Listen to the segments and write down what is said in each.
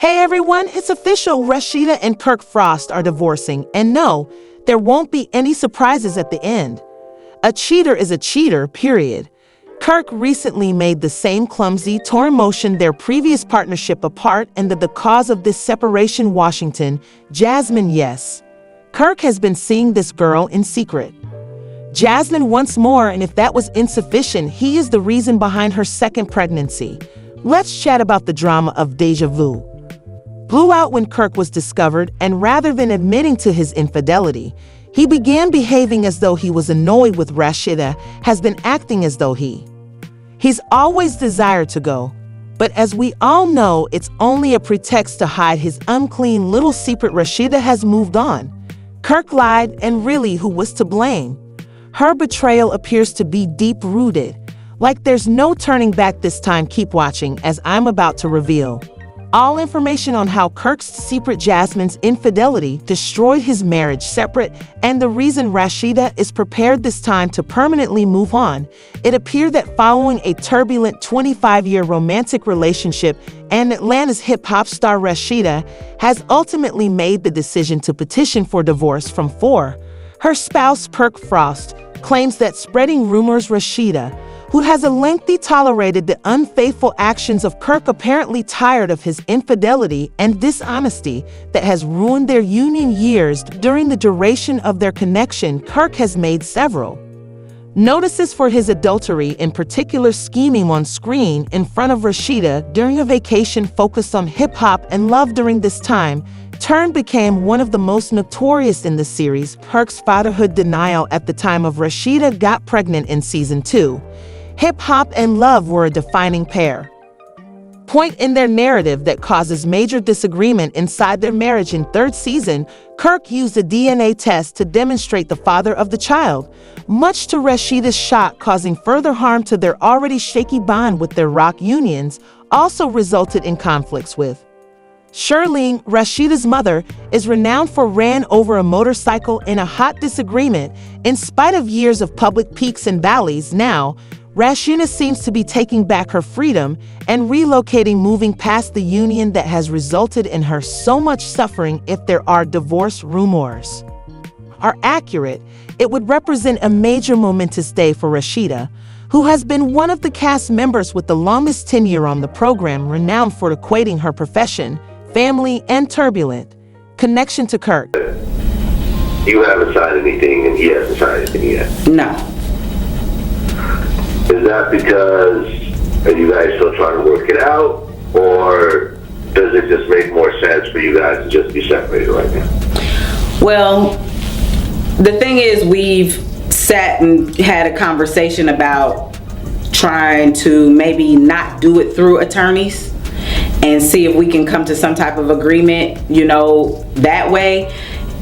Hey everyone, it's official. Rasheeda and Kirk Frost are divorcing, and no, there won't be any surprises at the end. A cheater is a cheater, period. Kirk recently made the same clumsy, torn motion their previous partnership apart, and the cause of this separation, Washington, Jasmine, yes. Kirk has been seeing this girl in secret. Jasmine once more, and if that was insufficient, he is the reason behind her second pregnancy. Let's chat about the drama of déjà vu. Blew out when Kirk was discovered, and rather than admitting to his infidelity, he began behaving as though he was annoyed with Rashida, has been acting as though he's always desired to go. But as we all know, it's only a pretext to hide his unclean little secret. Rashida has moved on. Kirk lied, and really, who was to blame? Her betrayal appears to be deep-rooted. Like there's no turning back this time. Keep watching as I'm about to reveal all information on how Kirk's secret, Jasmine's infidelity, destroyed his marriage separate, and the reason Rashida is prepared this time to permanently move on. It appeared that following a turbulent 25-year romantic relationship, and Atlanta's hip-hop star Rashida has ultimately made the decision to petition for divorce from her spouse Kirk Frost claims that spreading rumors. Rashida, who has lengthy tolerated the unfaithful actions of Kirk, apparently tired of his infidelity and dishonesty that has ruined their union years. During the duration of their connection, Kirk has made several notices for his adultery, in particular scheming on screen in front of Rashida during a vacation focused on hip-hop and love. During this time, Turn became one of the most notorious in the series. Kirk's fatherhood denial at the time of Rashida got pregnant in season 2. Hip-hop and love were a defining point in their narrative that causes major disagreement inside their marriage. In third season, Kirk used a DNA test to demonstrate the father of the child, much to Rashida's shock, causing further harm to their already shaky bond. With their rock unions also resulted in conflicts with Shirlene. Rashida's mother is renowned for ran over a motorcycle in a hot disagreement. In spite of years of public peaks and valleys, now Rashida seems to be taking back her freedom and relocating, moving past the union that has resulted in her so much suffering. If there are divorce rumors are accurate, it would represent a major momentous day for Rashida, who has been one of the cast members with the longest tenure on the program, renowned for equating her profession, family, and turbulent connection to Kirk. You haven't signed anything, and he hasn't signed anything yet. No. Is that because are you guys still trying to work it out, or does it just make more sense for you guys to just be separated right now? Well, the thing is, we've sat and had a conversation about trying to maybe not do it through attorneys and see if we can come to some type of agreement, that way.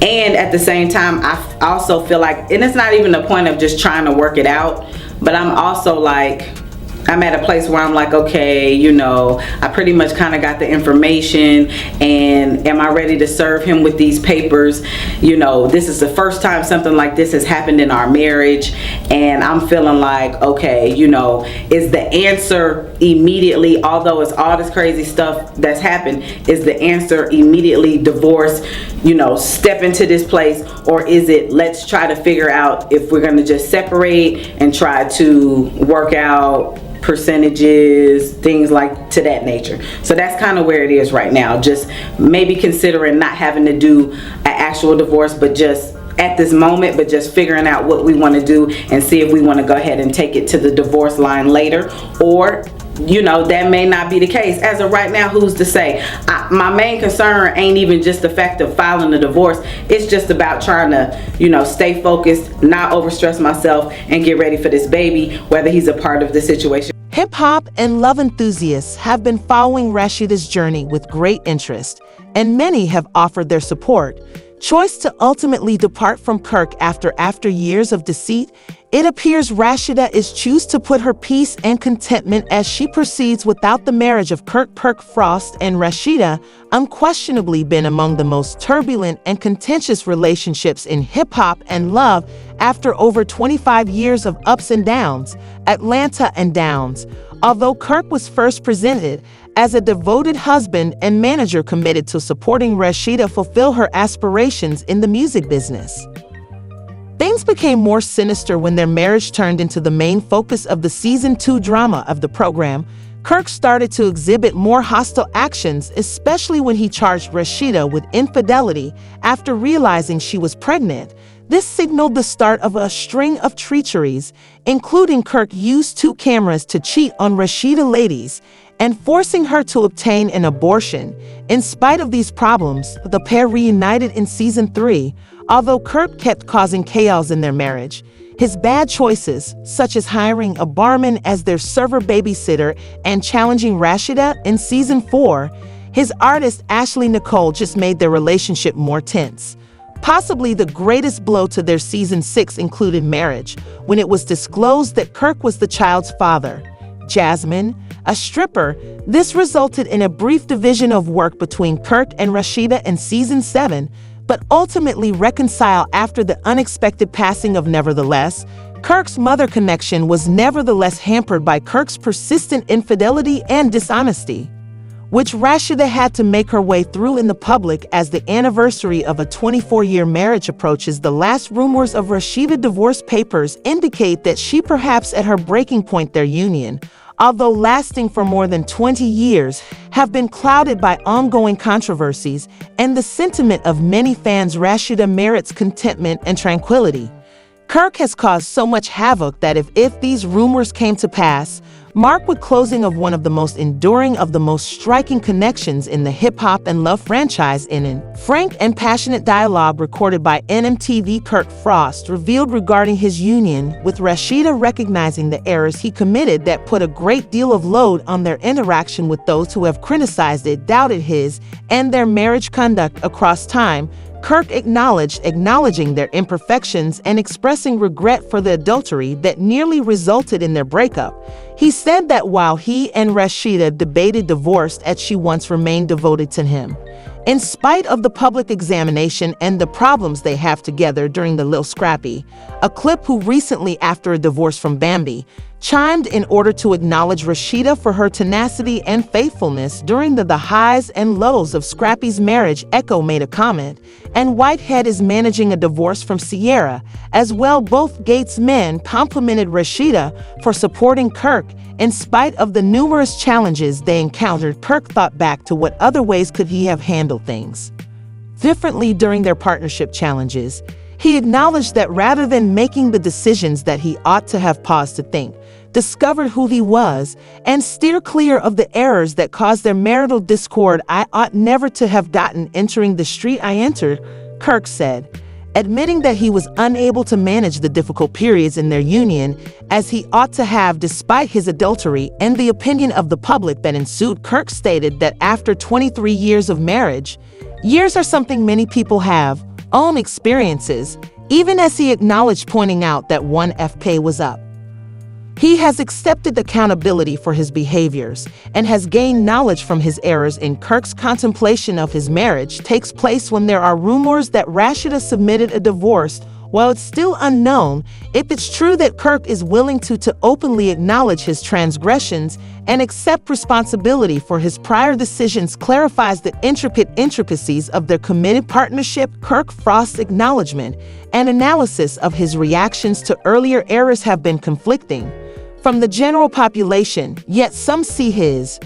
And at the same time, I also feel like, and it's not even the point of just trying to work it out, but I'm also like, I'm at a place where I'm like, okay, I pretty much kind of got the information, and am I ready to serve him with these papers? This is the first time something like this has happened in our marriage, and I'm feeling like, okay, is the answer immediately, although it's all this crazy stuff that's happened, is the answer immediately divorce, step into this place, or is it let's try to figure out if we're going to just separate and try to work out percentages, things like to that nature. So that's kind of where it is right now. Just maybe considering not having to do an actual divorce, but just at this moment, but just figuring out what we want to do and see if we want to go ahead and take it to the divorce line later, or that may not be the case. As of right now, who's to say? My main concern ain't even just the fact of filing the divorce. It's just about trying to, stay focused, not overstress myself, and get ready for this baby, whether he's a part of the situation. Hip-hop and love enthusiasts have been following Rashida's journey with great interest, and many have offered their support. Choice to ultimately depart from Kirk after years of deceit. It appears Rashida is choose to put her peace and contentment as she proceeds without the marriage of Kirk Frost and Rashida, unquestionably been among the most turbulent and contentious relationships in hip-hop and love after over 25 years of ups and downs, Atlanta and downs. Although Kirk was first presented as a devoted husband and manager committed to supporting Rashida fulfill her aspirations in the music business. Things became more sinister when their marriage turned into the main focus of the season 2 drama of the program. Kirk started to exhibit more hostile actions, especially when he charged Rashida with infidelity after realizing she was pregnant. This signaled the start of a string of treacheries, including Kirk used 2 cameras to cheat on Rashida ladies and forcing her to obtain an abortion. In spite of these problems, the pair reunited in season 3, although Kirk kept causing chaos in their marriage. His bad choices, such as hiring a barman as their server babysitter and challenging Rashida in season 4, his artist Ashley Nicole just made their relationship more tense. Possibly the greatest blow to their season 6 included marriage, when it was disclosed that Kirk was the child's father. Jasmine, a stripper, this resulted in a brief division of work between Kirk and Rashida in season 7, but ultimately reconcile after the unexpected passing of Nevertheless. Kirk's mother connection was nevertheless hampered by Kirk's persistent infidelity and dishonesty, which Rashida had to make her way through in the public as the anniversary of a 24-year marriage approaches. The last rumors of Rasheeda divorce papers indicate that she perhaps at her breaking point. Their union, although lasting for more than 20 years, have been clouded by ongoing controversies and the sentiment of many fans. Rashida merits contentment and tranquility. Kirk has caused so much havoc that if these rumors came to pass, mark with closing of one of the most enduring of the most striking connections in the hip-hop and love franchise. In an frank and passionate dialogue recorded by NMTV, Kirk Frost revealed regarding his union with Rashida, recognizing the errors he committed that put a great deal of load on their interaction with those who have criticized it, doubted his and their marriage conduct across time. Kirk acknowledging their imperfections and expressing regret for the adultery that nearly resulted in their breakup. He said that while he and Rashida debated divorce, she once remained devoted to him. In spite of the public examination and the problems they have together during the Lil Scrappy, a clip who recently, after a divorce from Bambi, chimed in order to acknowledge Rashida for her tenacity and faithfulness during the highs and lows of Scrappy's marriage. Echo made a comment, and Whitehead is managing a divorce from Sierra as well. Both Gates men complimented Rashida for supporting Kirk in spite of the numerous challenges they encountered. Kirk thought back to what other ways could he have handled things differently during their partnership challenges. He acknowledged that rather than making the decisions that he ought to have paused to think, discovered who he was, and steer clear of the errors that caused their marital discord. I ought never to have gotten entering the street I entered, Kirk said, admitting that he was unable to manage the difficult periods in their union as he ought to have despite his adultery and the opinion of the public that ensued. Kirk stated that after 23 years of marriage, years are something many people have own experiences, even as he acknowledged, pointing out that one FP was up. He has accepted accountability for his behaviors and has gained knowledge from his errors. In Kirk's contemplation of his marriage takes place when there are rumors that Rashida submitted a divorce. While it's still unknown if it's true that Kirk is willing to openly acknowledge his transgressions and accept responsibility for his prior decisions, clarifies the intricacies of their committed partnership. Kirk Frost's acknowledgement and analysis of his reactions to earlier errors have been conflicting from the general population, yet some see his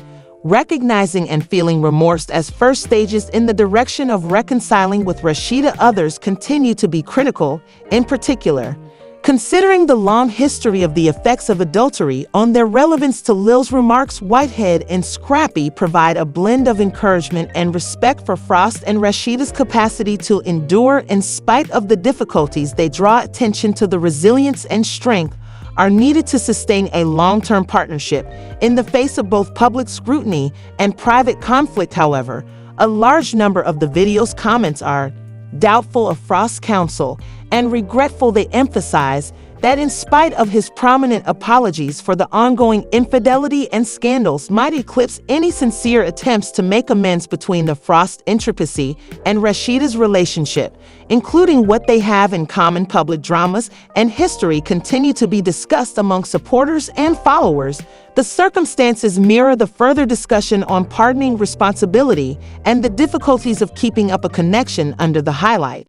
recognizing and feeling remorse as first stages in the direction of reconciling with Rashida. Others continue to be critical, in particular, considering the long history of the effects of adultery on their relevance to Lil's remarks. Whitehead and Scrappy provide a blend of encouragement and respect for Frost and Rashida's capacity to endure in spite of the difficulties. They draw attention to the resilience and strength are needed to sustain a long-term partnership in the face of both public scrutiny and private conflict. However, a large number of the video's comments are doubtful of Frost's counsel and regretful. They emphasize that in spite of his prominent apologies for the ongoing infidelity and scandals might eclipse any sincere attempts to make amends between the Frost intricacy and Rasheeda's relationship, including what they have in common. Public dramas and history continue to be discussed among supporters and followers. The circumstances mirror the further discussion on pardoning responsibility and the difficulties of keeping up a connection under the highlight.